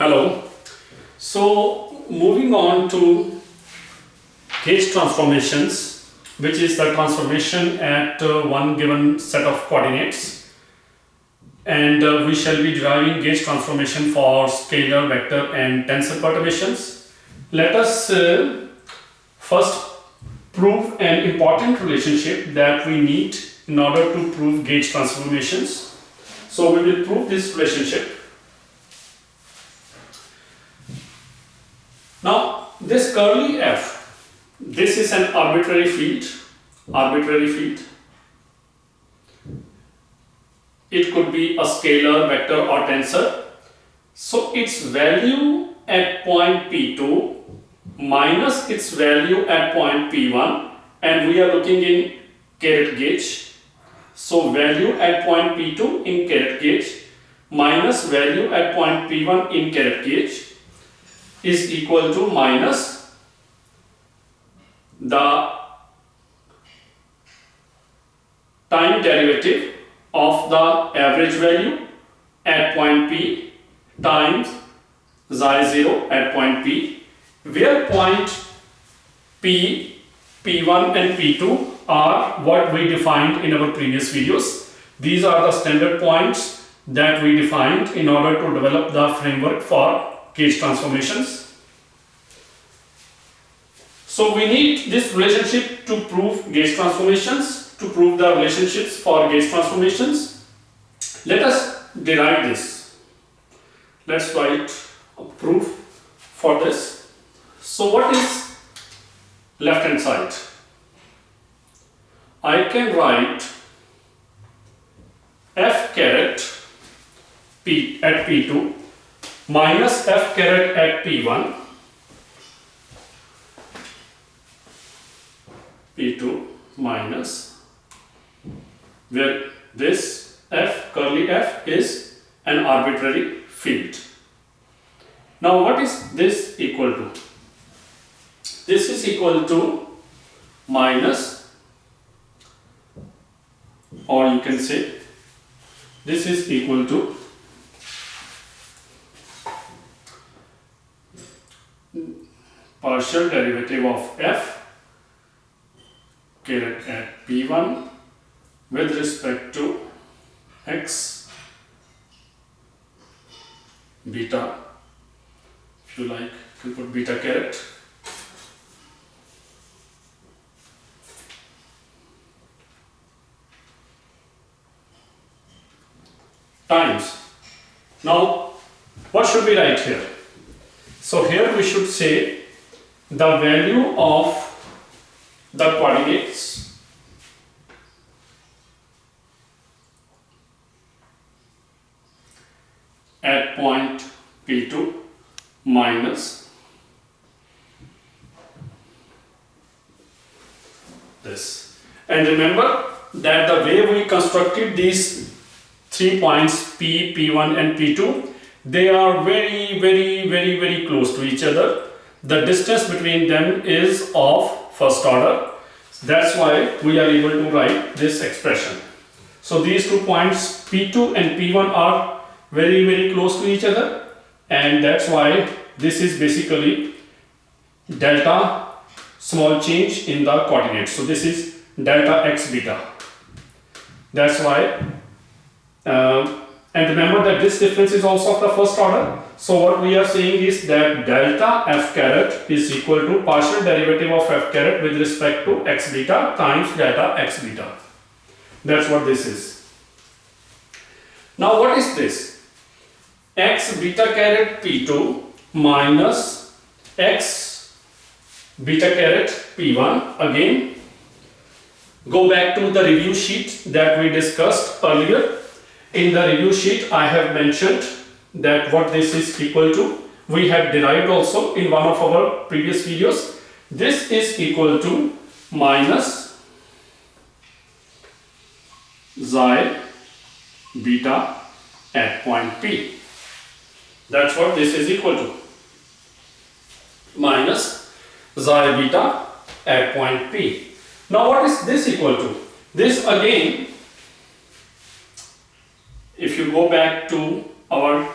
Hello. So moving on to gauge transformations, which is the transformation at one given set of coordinates, and we shall be deriving gauge transformation for scalar, vector and tensor perturbations. Let us first prove an important relationship that we need in order to prove gauge transformations. So we will prove this relationship. Now this curly f, this is an arbitrary field. It could be a scalar, vector or tensor. So its value at point P2 minus its value at point P1, and we are looking in caret gauge. So value at point P2 in caret gauge minus value at point P1 in caret gauge is equal to minus the time derivative of the average value at point P times xi0 at point P, where point P, P1 and P2 are what we defined in our previous videos. These are the standard points that we defined in order to develop the framework for gauge transformations. So we need this relationship to prove gauge transformations, to prove the relationships for gauge transformations. Let us derive this. Let's write a proof for this. So what is left hand side? I can write f caret p at P2 minus f caret at P1, P2 minus, where this f, curly f, is an arbitrary field. Now what is this equal to? This is equal to minus, or you can say this is equal to partial derivative of f caret at P1 with respect to x beta, if you like, you can put beta caret, times. Now what should we write here? So here we should say the value of the coordinates at point P2 minus this. And remember that the way we constructed these 3 points P, P1 and P2, they are very close to each other. The distance between them is of first order. That's why we are able to write this expression. So these 2 points P2 and P1 are very close to each other, and that's why this is basically delta small change in the coordinates. So this is delta x beta. That's why and remember that this difference is also of the first order. So what we are saying is that delta f caret is equal to partial derivative of f caret with respect to x beta times delta x beta. That's what this is. Now what is this? X beta caret P2 minus x beta caret P1. Again, go back to the review sheet that we discussed earlier. In the review sheet, I have mentioned that what this is equal to. We have derived also in one of our previous videos. This is equal to minus xi beta at point P. That's what this is equal to. Minus xi beta at point P. Now what is this equal to? This again, if you go back to our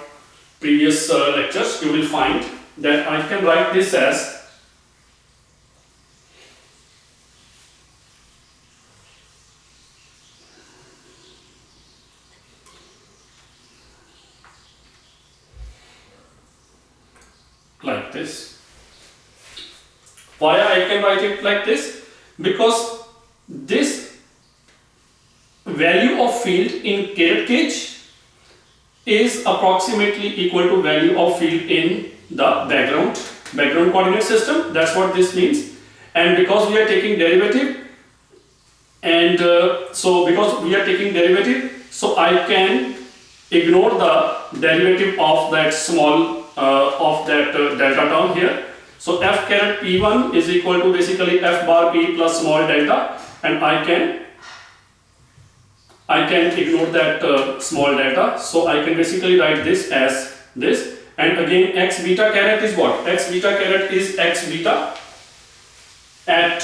previous lectures, you will find that I can write this as like this. Why I can write it like this? Because this value of field in caret cage is approximately equal to value of field in the background coordinate system. That's what this means. And because we are taking derivative, and so I can ignore the derivative of that small delta term here. So f caret p1 is equal to basically f bar p plus small delta, and I can ignore that small delta. So I can basically write this as this. And again, x beta caret is what? X beta caret is x beta at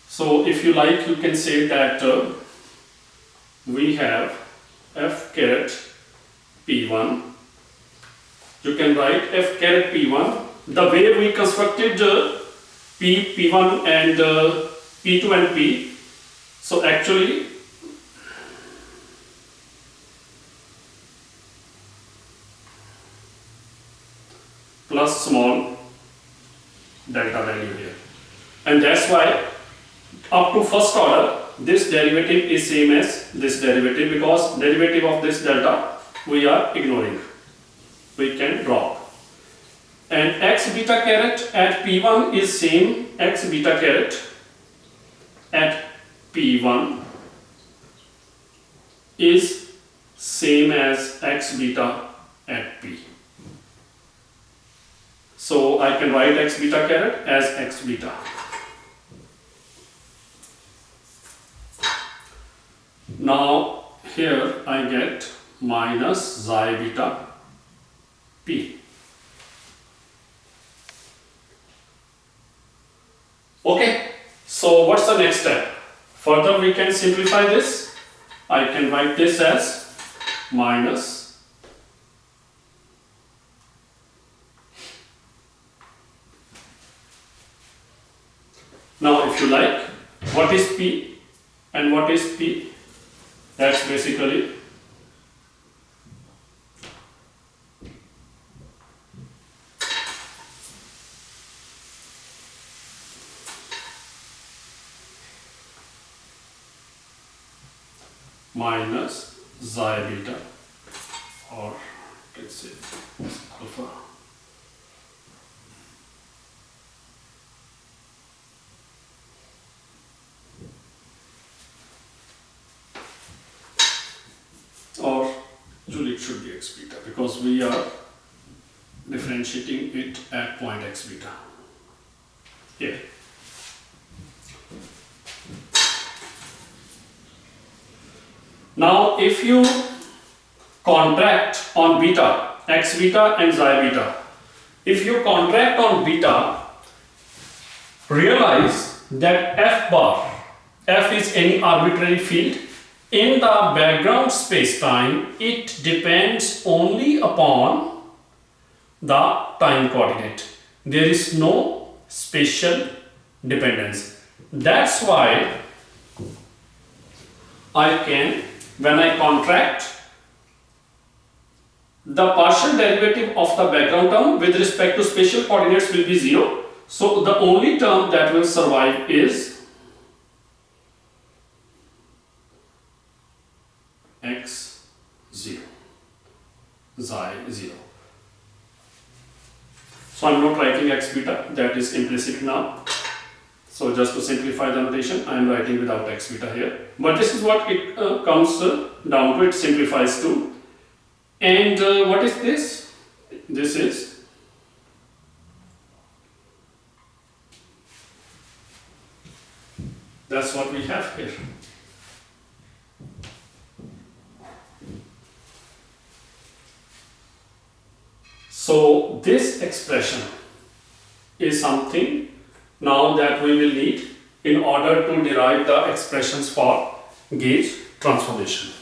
so if you like, you can say that we have f caret p1. You can write f caret p1 the way we constructed p1 and p2 and p. So actually plus small delta value here, and that's why up to first order this derivative is same as this derivative, because derivative of this delta we are ignoring, we can drop. And x beta caret at p1 is same x beta caret at p1 is same as x beta at p. So I can write x beta caret as x beta. Now here I get minus xi beta p. Okay, so what's the next step? Further we can simplify this. I can write this as minus now if you like, what is p and what is p? That's basically minus xi beta, or let's say alpha or actually it should be x beta, because we are differentiating it at point x beta here. Now if you contract on beta, x beta and xi beta, if you contract on beta, realize that f bar, f is any arbitrary field in the background space-time. It depends only upon the time coordinate. There is no spatial dependence. That's why I can, when I contract, the partial derivative of the background term with respect to spatial coordinates will be 0. So the only term that will survive is x 0, xi 0. So I am not writing x beta, that is implicit now. So just to simplify the notation, I am writing without x beta here. But this is what it comes down to, it simplifies to. And what is this? This is that's what we have here. So this expression is something now that we will need in order to derive the expressions for gauge transformation.